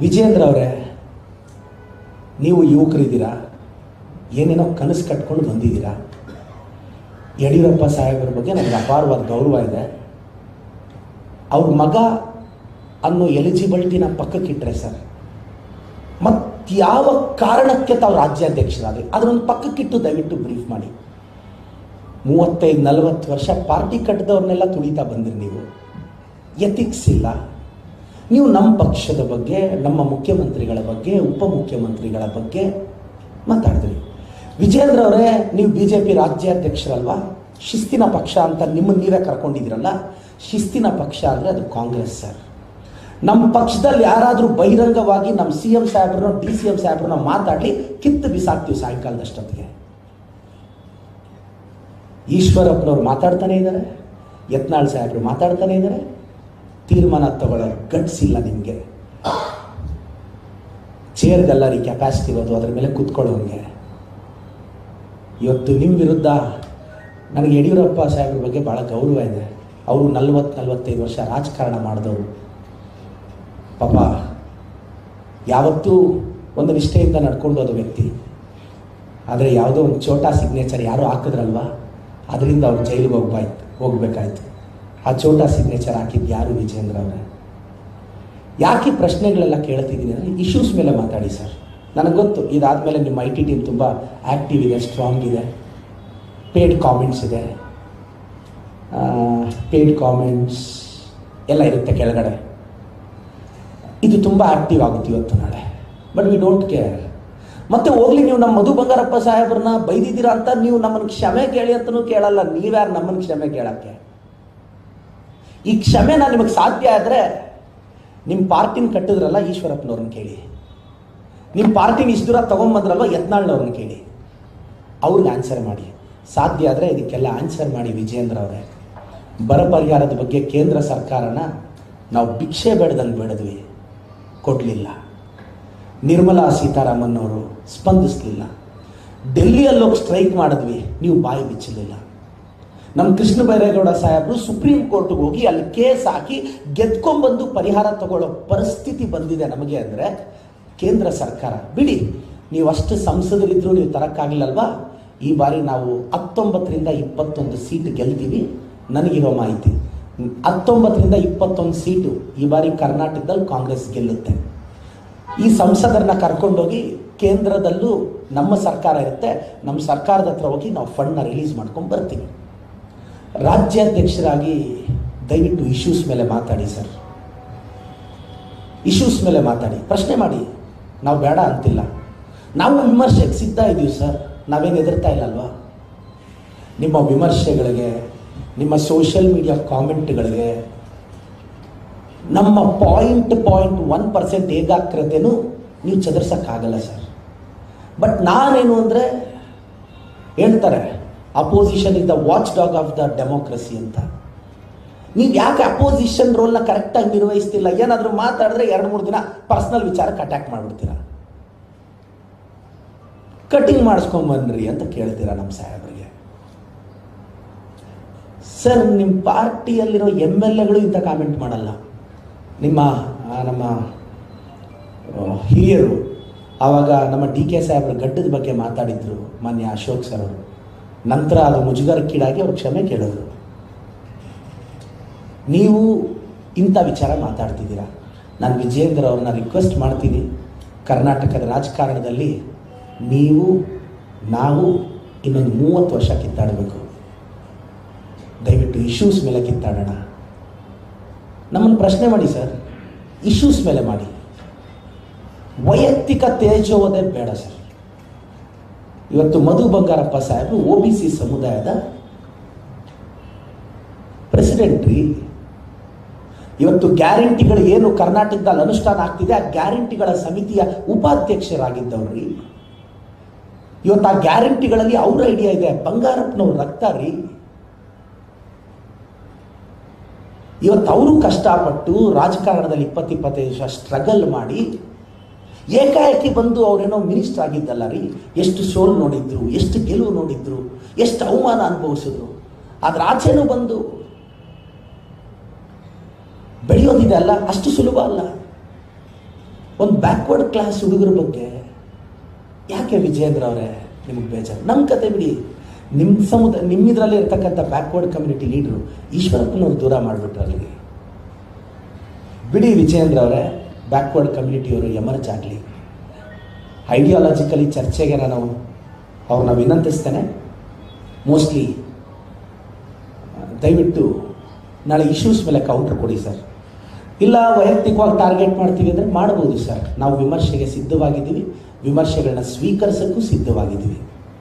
ವಿಜೇಂದ್ರ ಅವರೇ, ನೀವು ಯುವಕರಿದ್ದೀರಾ, ಏನೇನೋ ಕನಸು ಕಟ್ಕೊಂಡು ಬಂದಿದ್ದೀರಾ. ಯಡಿಯೂರಪ್ಪ ಸಾಹೇಬರ ಬಗ್ಗೆ ನನಗೆ ಅಪಾರವಾದ ಗೌರವ ಇದೆ. ಅವ್ರ ಮಗ ಅನ್ನೋ ಎಲಿಜಿಬಿಲಿಟಿನ ಪಕ್ಕಕ್ಕಿಟ್ರೆ ಸರ್, ಮತ್ತಾವ ಕಾರಣಕ್ಕೆ ತಾವು ರಾಜ್ಯಾಧ್ಯಕ್ಷರಾದರೆ ಅದನ್ನೊಂದು ಪಕ್ಕಕ್ಕಿಟ್ಟು ದಯವಿಟ್ಟು ಬ್ರೀಫ್ ಮಾಡಿ. 35-40 ವರ್ಷ ಪಾರ್ಟಿ ಕಟ್ಟಿದವ್ರನ್ನೆಲ್ಲ ತುಳಿತಾ ಬಂದಿರಿ ನೀವು. ಎಥಿಕ್ಸ್ ಇಲ್ಲ. ನೀವು ನಮ್ಮ ಪಕ್ಷದ ಬಗ್ಗೆ, ನಮ್ಮ ಮುಖ್ಯಮಂತ್ರಿಗಳ ಬಗ್ಗೆ, ಉಪಮುಖ್ಯಮಂತ್ರಿಗಳ ಬಗ್ಗೆ ಮಾತಾಡಿದ್ರಿ. ವಿಜೇಂದ್ರ ಅವರೇ, ನೀವು BJP ರಾಜ್ಯಾಧ್ಯಕ್ಷರಲ್ವಾ? ಶಿಸ್ತಿನ ಪಕ್ಷ ಅಂತ ನಿಮ್ಮನ್ನು ನೀವೇ ಕರ್ಕೊಂಡಿದ್ದೀರಲ್ಲ. ಶಿಸ್ತಿನ ಪಕ್ಷ ಅಂದರೆ ಅದು ಕಾಂಗ್ರೆಸ್ ಸರ್. ನಮ್ಮ ಪಕ್ಷದಲ್ಲಿ ಯಾರಾದರೂ ಬಹಿರಂಗವಾಗಿ ನಮ್ಮ CM ಸಾಹೇಬ್ರನ್ನ, DCM ಸಾಹೇಬ್ರನ್ನ ಮಾತಾಡಲಿ, ಕಿತ್ತು ಬಿಸಾಕ್ತೀವಿ ಸಾಯಂಕಾಲದಷ್ಟೊತ್ತಿಗೆ. ಈಶ್ವರಪ್ಪನವ್ರು ಮಾತಾಡ್ತಾನೆ ಇದ್ದಾರೆ, ಯತ್ನಾಳ್ ಸಾಹೇಬರು ಮಾತಾಡ್ತಾನೆ ಇದ್ದಾರೆ. ತೀರ್ಮಾನ ತಗೊಳ್ಳೋ ಗಟ್ಸ್ ಇಲ್ಲ ನಿಮಗೆ. ಚೇರ್ಗೆಲ್ಲರಿ ಕೆಪಾಸಿಟಿ ಇರೋದು, ಅದರ ಮೇಲೆ ಕೂತ್ಕೊಳ್ಳೋಂಗೆ. ಇವತ್ತು ನಿಮ್ಮ ವಿರುದ್ಧ ನನಗೆ ಯಡಿಯೂರಪ್ಪ ಸಾಹೇಬ್ರ ಬಗ್ಗೆ ಭಾಳ ಗೌರವ ಇದೆ. ಅವರು 40-45 ವರ್ಷ ರಾಜಕಾರಣ ಮಾಡಿದವರು. ಪಾಪ ಯಾವತ್ತೂ ಒಂದು ನಿಷ್ಠೆಯಿಂದ ನಡ್ಕೊಂಡು ಹೋದ ವ್ಯಕ್ತಿ. ಆದರೆ ಯಾವುದೋ ಒಂದು ಛೋಟಾ ಸಿಗ್ನೇಚರ್ ಯಾರೋ ಹಾಕಿದ್ರಲ್ವ, ಅದರಿಂದ ಅವ್ರು ಜೈಲಿಗೆ ಹೋಗ್ಬೇಕಾಯ್ತು. ಆ ಛೋಟಾ ಸಿಗ್ನೇಚರ್ ಹಾಕಿದ್ದು ಯಾರು? ವಿಜೇಂದ್ರ ಅವರೇ. ಯಾಕೆ ಪ್ರಶ್ನೆಗಳೆಲ್ಲ ಕೇಳ್ತಿದ್ದೀನಿ ಅಂದರೆ, ಇಶ್ಯೂಸ್ ಮೇಲೆ ಮಾತಾಡಿ ಸರ್. ನನಗೆ ಗೊತ್ತು, ಇದಾದಮೇಲೆ ನಿಮ್ಮ IT ಟೀಮ್ ತುಂಬ ಆ್ಯಕ್ಟಿವ್ ಇದೆ, ಸ್ಟ್ರಾಂಗ್ ಇದೆ. ಪೇಯ್ಡ್ ಕಾಮೆಂಟ್ಸ್ ಇದೆ, ಪೇಯ್ಡ್ ಕಾಮೆಂಟ್ಸ್ ಎಲ್ಲ ಇರುತ್ತೆ ಕೆಳಗಡೆ. ಇದು ತುಂಬ ಆ್ಯಕ್ಟಿವ್ ಆಗುತ್ತೆ ಇವತ್ತು ನಾಳೆ. But we don't care. ಮತ್ತೆ ಹೋಗ್ಲಿ, ನೀವು ನಮ್ಮ ಮಧು ಬಂಗಾರಪ್ಪ ಸಾಹೇಬ್ರನ್ನ ಬೈದಿದ್ದೀರಾ ಅಂತ ನೀವು ನಮ್ಮನ್ನು ಕ್ಷಮೆ ಕೇಳಿ ಅಂತಲೂ ಕೇಳಲ್ಲ. ನೀವ್ಯಾರು ನಮ್ಮನ್ನು ಕ್ಷಮೆ ಕೇಳೋಕ್ಕೆ? ಈ ಕ್ಷಮೆನ ನಿಮಗೆ ಸಾಧ್ಯ ಆದರೆ ನಿಮ್ಮ ಪಾರ್ಟಿನ ಕಟ್ಟಿದ್ರಲ್ಲ ಈಶ್ವರಪ್ಪನವ್ರನ್ನ ಕೇಳಿ. ನಿಮ್ಮ ಪಾರ್ಟಿನ ಇಷ್ಟು ದೂರ ತೊಗೊಂಬಂದ್ರಲ್ವ ಯತ್ನಾಳ್ನವ್ರನ್ನ ಕೇಳಿ. ಅವ್ರಿಗೆ ಆನ್ಸರ್ ಮಾಡಿ. ಸಾಧ್ಯ ಆದರೆ ಇದಕ್ಕೆಲ್ಲ ಆನ್ಸರ್ ಮಾಡಿ ವಿಜೇಂದ್ರ ಅವರೇ. ಬರ ಪರಿಹಾರದ ಬಗ್ಗೆ ಕೇಂದ್ರ ಸರ್ಕಾರನ ನಾವು ಭಿಕ್ಷೆ ಬೇಡದಂಗೆ ಬೇಡಿದ್ವಿ, ಕೊಡಲಿಲ್ಲ. ನಿರ್ಮಲಾ ಸೀತಾರಾಮನ್ ಅವರು ಸ್ಪಂದಿಸಲಿಲ್ಲ. ಡೆಲ್ಲಿಯಲ್ಲೋಗಿ ಸ್ಟ್ರೈಕ್ ಮಾಡಿದ್ವಿ, ನೀವು ಬಾಯಿ ಬಿಚ್ಚಲಿಲ್ಲ. ನಮ್ಮ ಕೃಷ್ಣ ಬೈರೇಗೌಡ ಸಾಹೇಬರು ಸುಪ್ರೀಂ ಕೋರ್ಟ್ಗೆ ಹೋಗಿ ಅಲ್ಲಿ ಕೇಸ್ ಹಾಕಿ ಗೆದ್ಕೊಂಡ್ಬಂದು ಪರಿಹಾರ ತಗೊಳ್ಳೋ ಪರಿಸ್ಥಿತಿ ಬಂದಿದೆ ನಮಗೆ ಅಂದರೆ ಕೇಂದ್ರ ಸರ್ಕಾರ. ಬಿಡಿ, ನೀವು ಅಷ್ಟು ಸಂಸದರಿದ್ದರೂ ನೀವು ತರೋಕ್ಕಾಗಲಿಲ್ಲಲ್ವಾ? ಈ ಬಾರಿ ನಾವು 19ರಿಂದ 21 ಸೀಟ್ ಗೆಲ್ತೀವಿ. ನನಗಿರೋ ಮಾಹಿತಿ 19ರಿಂದ 21 ಸೀಟು ಈ ಬಾರಿ ಕರ್ನಾಟಕದಲ್ಲಿ ಕಾಂಗ್ರೆಸ್ ಗೆಲ್ಲುತ್ತೆ. ಈ ಸಂಸದರನ್ನ ಕರ್ಕೊಂಡೋಗಿ ಕೇಂದ್ರದಲ್ಲೂ ನಮ್ಮ ಸರ್ಕಾರ ಇರುತ್ತೆ, ನಮ್ಮ ಸರ್ಕಾರದ ಹತ್ರ ಹೋಗಿ ನಾವು ಫಂಡ್ನ ರಿಲೀಸ್ ಮಾಡ್ಕೊಂಡು ಬರ್ತೀವಿ. ರಾಜ್ಯಾಧ್ಯಕ್ಷರಾಗಿ ದಯವಿಟ್ಟು ಇಶ್ಯೂಸ್ ಮೇಲೆ ಮಾತಾಡಿ ಸರ್. ಇಶ್ಯೂಸ್ ಮೇಲೆ ಮಾತಾಡಿ, ಪ್ರಶ್ನೆ ಮಾಡಿ. ನಾವು ಬೇಡ ಅಂತಿಲ್ಲ, ನಾವು ವಿಮರ್ಶೆಗೆ ಸಿದ್ಧ ಇದ್ದೀವಿ ಸರ್. ನಾವೇನು ಎದುರ್ತಾ ಇಲ್ಲಲ್ವಾ? ನಿಮ್ಮ ವಿಮರ್ಶೆಗಳಿಗೆ, ನಿಮ್ಮ ಸೋಷಿಯಲ್ ಮೀಡಿಯಾ ಕಾಮೆಂಟ್ಗಳಿಗೆ ನಮ್ಮ 0.1% ಏಕಾಗ್ರತೆಯೂ ನೀವು ಚದರ್ಸೋಕ್ಕಾಗಲ್ಲ ಸರ್. ಬಟ್ ನಾನೇನು ಅಂದರೆ, ಹೇಳ್ತಾರೆ opposition is the watch dog of the democracy ಅಂತ. ನೀವು ಯಾಕೆ ಅಪೋಸಿಷನ್ ರೋಲ್ನ ಕರೆಕ್ಟಾಗಿ ನಿರ್ವಹಿಸ್ತಿಲ್ಲ? ಏನಾದರೂ ಮಾತಾಡಿದ್ರೆ 2-3 ದಿನ ಪರ್ಸ್ನಲ್ ವಿಚಾರಕ್ಕೆ ಅಟ್ಯಾಕ್ ಮಾಡಿಬಿಡ್ತೀರ. ಕಟಿಂಗ್ ಮಾಡಿಸ್ಕೊಂಬನ್ರಿ ಅಂತ ಕೇಳ್ತೀರಾ ನಮ್ಮ ಸಾಹೇಬರಿಗೆ. ಸರ್, ನಿಮ್ಮ ಪಾರ್ಟಿಯಲ್ಲಿರೋ MLAಗಳು ಇಂಥ ಕಾಮೆಂಟ್ ಮಾಡಲ್ಲ. ನಮ್ಮ ಹಿರಿಯರು ಆವಾಗ ನಮ್ಮ DK ಸಾಹೇಬ್ರ ಗಡ್ಡದ ಬಗ್ಗೆ ಮಾತಾಡಿದ್ರು, ಮಾನ್ಯ ಅಶೋಕ್ ಸರ್ ಅವರು. ನಂತರ ಅದು ಮುಜುಗರಕ್ಕೀಡಾಗಿ ಅವ್ರು ಕ್ಷಮೆ ಕೇಳಿದ್ರು. ನೀವು ಇಂಥ ವಿಚಾರ ಮಾತಾಡ್ತಿದ್ದೀರಾ. ನಾನು ವಿಜೇಂದ್ರ ಅವ್ರನ್ನ ರಿಕ್ವೆಸ್ಟ್ ಮಾಡ್ತೀನಿ, ಕರ್ನಾಟಕದ ರಾಜಕಾರಣದಲ್ಲಿ ನಾವು ಇನ್ನೊಂದು 30 ವರ್ಷ ಕಿತ್ತಾಡಬೇಕು. ದಯವಿಟ್ಟು ಇಶ್ಯೂಸ್ ಮೇಲೆ ಕಿತ್ತಾಡೋಣ. ನಮ್ಮನ್ನು ಪ್ರಶ್ನೆ ಮಾಡಿ ಸರ್, ಇಶ್ಯೂಸ್ ಮೇಲೆ ಮಾಡಿ. ವೈಯಕ್ತಿಕ ತೇಜೋವಧೆ ಬೇಡ ಸರ್. ಇವತ್ತು ಮಧು ಬಂಗಾರಪ್ಪ ಸಾಹೇಬರು OBC ಸಮುದಾಯದ ಪ್ರೆಸಿಡೆಂಟ್ ರೀ. ಇವತ್ತು ಗ್ಯಾರಂಟಿಗಳು ಏನು ಕರ್ನಾಟಕದಲ್ಲಿ ಅನುಷ್ಠಾನ ಆಗ್ತಿದೆ, ಆ ಗ್ಯಾರಂಟಿಗಳ ಸಮಿತಿಯ ಉಪಾಧ್ಯಕ್ಷರಾಗಿದ್ದವ್ರಿ. ಇವತ್ತು ಆ ಗ್ಯಾರಂಟಿಗಳಲ್ಲಿ ಅವ್ರ ಐಡಿಯಾ ಇದೆ. ಬಂಗಾರಪ್ಪನವ್ರ ರಕ್ತ ರೀ. ಇವತ್ತು ಅವರು ಕಷ್ಟಪಟ್ಟು ರಾಜಕಾರಣದಲ್ಲಿ 20-25 ವರ್ಷ ಸ್ಟ್ರಗಲ್ ಮಾಡಿ ಏಕಾಏಕಿ ಬಂದು ಅವರೇನೋ ಮಿನಿಸ್ಟರ್ ಆಗಿದ್ದಲ್ಲ ರೀ. ಎಷ್ಟು ಸೋಲು ನೋಡಿದ್ರು, ಎಷ್ಟು ಗೆಲುವು ನೋಡಿದ್ರು, ಎಷ್ಟು ಅವಮಾನ ಅನುಭವಿಸಿದ್ರು. ಆದ್ರೆ ಆಚೆನೂ ಬಂದು ಬೆಳೆಯೋದಿದೆ ಅಲ್ಲ, ಅಷ್ಟು ಸುಲಭ ಅಲ್ಲ. ಒಂದು ಬ್ಯಾಕ್ವರ್ಡ್ ಕ್ಲಾಸ್ ಹುಡುಗರ ಬಗ್ಗೆ ಯಾಕೆ ವಿಜಯೇಂದ್ರ ಅವರೇ ನಿಮಗೆ ಬೇಜಾರು? ನಮ್ಮ ಕತೆ ಬಿಡಿ. ನಿಮ್ಮಿದ್ರಲ್ಲಿ ಇರ್ತಕ್ಕಂಥ ಬ್ಯಾಕ್ವರ್ಡ್ ಕಮ್ಯುನಿಟಿ ಲೀಡ್ರು ಈಶ್ವರಪ್ಪನವ್ರು ದೂರ ಮಾಡಿಬಿಟ್ರು ಅಲ್ಲಿಗೆ. ಬಿಡಿ ವಿಜಯೇಂದ್ರ ಅವರೇ, ಬ್ಯಾಕ್ವರ್ಡ್ ಕಮ್ಯುನಿಟಿಯವರು ಎಮರ್ಜ್ ಆಗಲಿ. ಐಡಿಯಾಲಜಿಕಲಿ ಚರ್ಚೆಗೆ ನಾನು ಅವ್ರನ್ನ ವಿನಂತಿಸ್ತೇನೆ. ಮೋಸ್ಟ್ಲಿ ದಯವಿಟ್ಟು ನಾಳೆ ಇಶ್ಯೂಸ್ ಮೇಲೆ ಕೌಂಟರ್ ಕೊಡಿ ಸರ್. ಇಲ್ಲ ವೈಯಕ್ತಿಕವಾಗಿ ಟಾರ್ಗೆಟ್ ಮಾಡ್ತೀವಿ ಅಂದರೆ ಮಾಡ್ಬೋದು ಸರ್. ನಾವು ವಿಮರ್ಶೆಗೆ ಸಿದ್ಧವಾಗಿದ್ದೀವಿ, ವಿಮರ್ಶೆಗಳನ್ನ ಸ್ವೀಕರಿಸೋಕ್ಕೂ ಸಿದ್ಧವಾಗಿದ್ದೀವಿ.